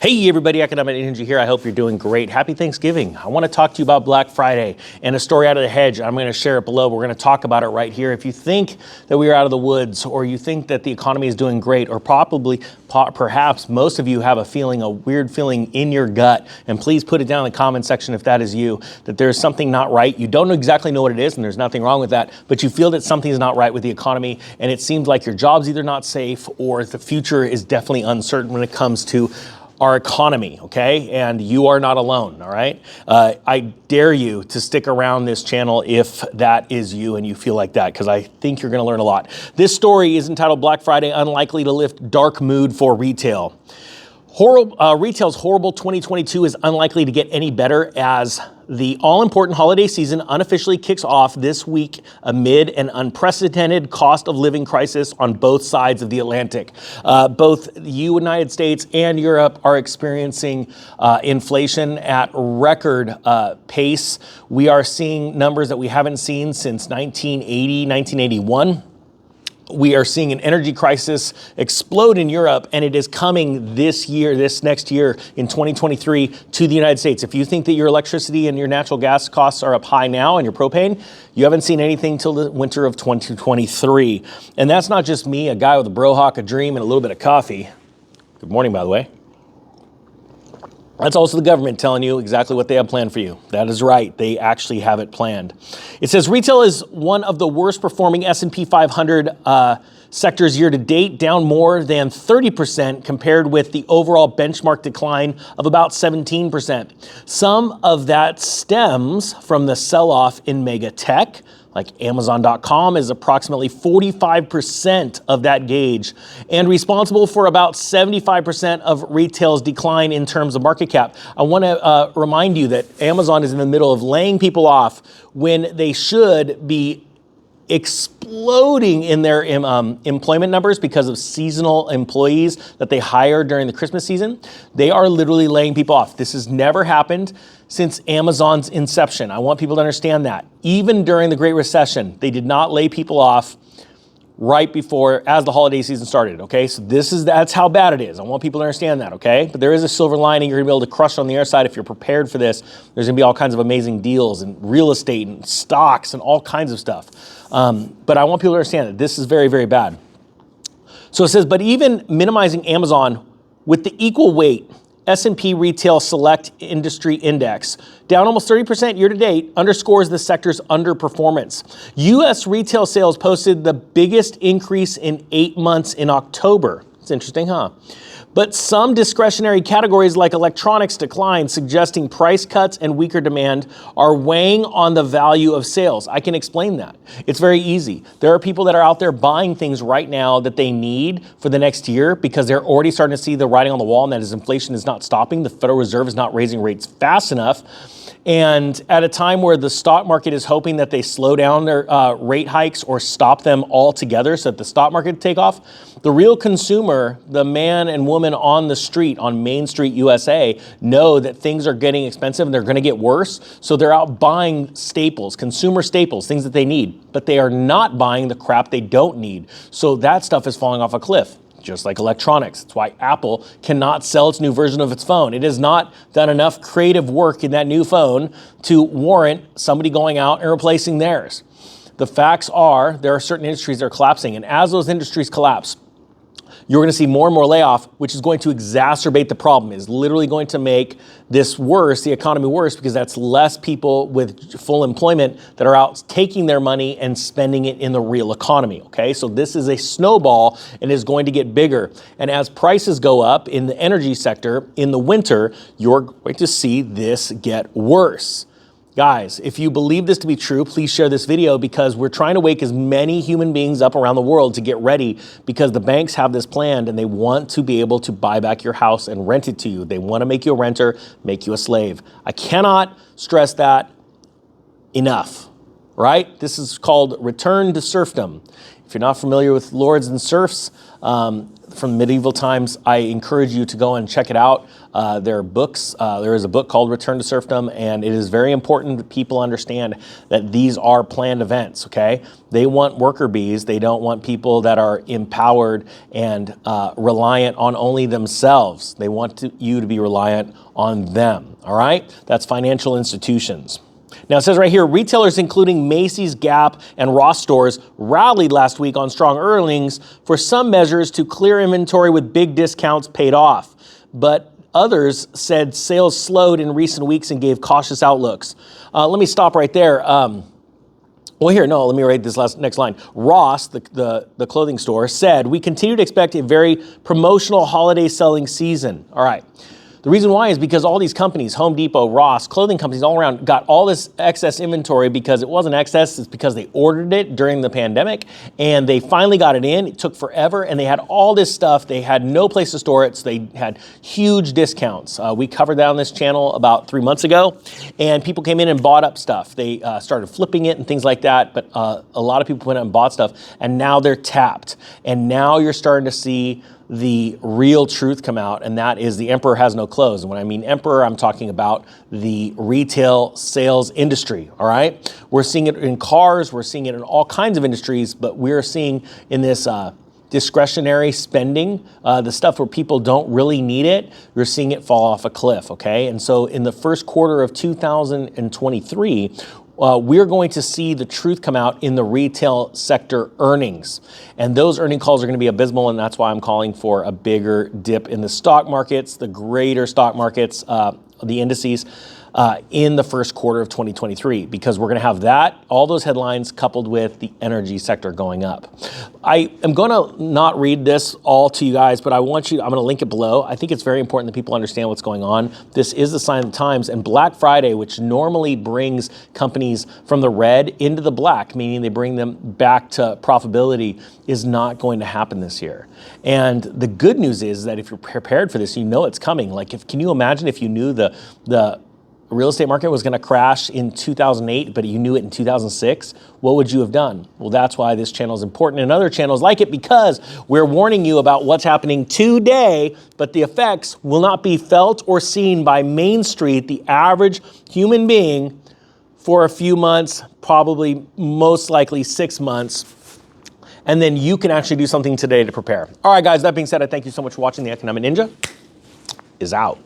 Hey everybody, Economic Energy here. I hope you're doing great. Happy Thanksgiving. I want to talk to you about Black Friday and a story out of the hedge. I'm going to share it below. We're going to talk about it right here. If you think that we are out of the woods, or you think that the economy is doing great, or perhaps most of you have a weird feeling in your gut, and please put it down in the comment section if that is you, that there's something not right. You don't exactly know what it is, and there's nothing wrong with that, but you feel that something's not right with the economy, and it seems like your job's either not safe or the future is definitely uncertain when it comes to our economy, okay? And you are not alone, all right? I dare you to stick around this channel if that is you and you feel like that, because I think you're gonna learn a lot. This story is entitled Black Friday Unlikely to Lift Dark Mood for Retail. Retail's horrible 2022 is unlikely to get any better as the all-important holiday season unofficially kicks off this week amid an unprecedented cost of living crisis on both sides of the Atlantic. Both the United States and Europe are experiencing inflation at record pace. We are seeing numbers that we haven't seen since 1980, 1981. We are seeing an energy crisis explode in Europe, and it is coming this next year in 2023 to the United States. If you think that your electricity and your natural gas costs are up high now and your propane, you haven't seen anything till the winter of 2023. And that's not just me, a guy with a brohawk, a dream, and a little bit of coffee. Good morning, by the way. That's also the government telling you exactly what they have planned for you. That is right. They actually have it planned. It says retail is one of the worst performing S&P 500 sectors year to date, down more than 30% compared with the overall benchmark decline of about 17%. Some of that stems from the sell-off in mega tech, like Amazon.com is approximately 45% of that gauge and responsible for about 75% of retail's decline in terms of market cap. I want to remind you that Amazon is in the middle of laying people off when they should be exploding in their employment numbers because of seasonal employees that they hire during the Christmas season. They are literally laying people off. This has never happened since Amazon's inception. I want people to understand that. Even during the Great Recession, they did not lay people off right before, as the holiday season started, okay? So that's how bad it is. I want people to understand that, okay? But there is a silver lining. You're gonna be able to crush on the other side if you're prepared for this. There's gonna be all kinds of amazing deals and real estate and stocks and all kinds of stuff. But I want people to understand that this is very, very bad. So it says, but even minimizing Amazon with the equal weight, S&P Retail Select Industry Index, down almost 30% year to date, underscores the sector's underperformance. U.S. retail sales posted the biggest increase in 8 months in October. It's interesting, huh? But some discretionary categories like electronics declined, suggesting price cuts and weaker demand are weighing on the value of sales. I can explain that. It's very easy. There are people that are out there buying things right now that they need for the next year because they're already starting to see the writing on the wall, and that is inflation is not stopping. The Federal Reserve is not raising rates fast enough. And at a time where the stock market is hoping that they slow down their rate hikes or stop them altogether so that the stock market take off, the real consumer, the man and woman on the street, on Main Street, USA, know that things are getting expensive and they're going to get worse. So they're out buying staples, consumer staples, things that they need, but they are not buying the crap they don't need. So that stuff is falling off a cliff. Just like electronics. That's why Apple cannot sell its new version of its phone. It has not done enough creative work in that new phone to warrant somebody going out and replacing theirs. The facts are there are certain industries that are collapsing, and as those industries collapse, you're going to see more and more layoff, which is going to exacerbate the problem. It's literally going to make this worse, the economy worse, because that's less people with full employment that are out taking their money and spending it in the real economy, okay? So this is a snowball and is going to get bigger. And as prices go up in the energy sector in the winter, you're going to see this get worse. Guys, if you believe this to be true, please share this video because we're trying to wake as many human beings up around the world to get ready because the banks have this planned and they want to be able to buy back your house and rent it to you. They want to make you a renter, make you a slave. I cannot stress that enough, right? This is called return to serfdom. If you're not familiar with lords and serfs, from medieval times. I encourage you to go and check it out. There are books. There is a book called Return to Serfdom, and it is very important that people understand that these are planned events, okay? They want worker bees. They don't want people that are empowered and reliant on only themselves. They want you to be reliant on them, all right? That's financial institutions. Now it says right here, retailers including Macy's, Gap, and Ross stores rallied last week on strong earnings for some measures to clear inventory with big discounts paid off. But others said sales slowed in recent weeks and gave cautious outlooks. Let me stop right there. Let me read this next line. Ross, the clothing store, said, "We continue to expect a very promotional holiday selling season." All right. The reason why is because all these companies, Home Depot, Ross, clothing companies all around, got all this excess inventory because it wasn't excess, it's because they ordered it during the pandemic and they finally got it in. It took forever and they had all this stuff. They had no place to store it, so they had huge discounts. We covered that on this channel about 3 months ago, and people came in and bought up stuff. They started flipping it and things like that, but a lot of people went out and bought stuff, and now they're tapped. And now you're starting to see the real truth come out, and that is the emperor has no clothes. And when I mean emperor, I'm talking about the retail sales industry, all right? We're seeing it in cars, we're seeing it in all kinds of industries, but we're seeing in this discretionary spending, the stuff where people don't really need it, you're seeing it fall off a cliff, okay? And so in the first quarter of 2023, we're going to see the truth come out in the retail sector earnings. And those earning calls are going to be abysmal, and that's why I'm calling for a bigger dip in the stock markets, the greater stock markets, the indices, in the first quarter of 2023, because we're going to have that, all those headlines coupled with the energy sector going up. I am going to not read this all to you guys, but I'm going to link it below. I think it's very important that people understand what's going on. This is the sign of the times, and Black Friday, which normally brings companies from the red into the black, meaning they bring them back to profitability, is not going to happen this year. And the good news is that if you're prepared for this, you know it's coming. Like, can you imagine if you knew the real estate market was going to crash in 2008, but you knew it in 2006, what would you have done? Well, that's why this channel is important, and other channels like it, because we're warning you about what's happening today, but the effects will not be felt or seen by Main Street, the average human being, for a few months, probably most likely 6 months. And then you can actually do something today to prepare. All right, guys, that being said, I thank you so much for watching. The Economic Ninja is out.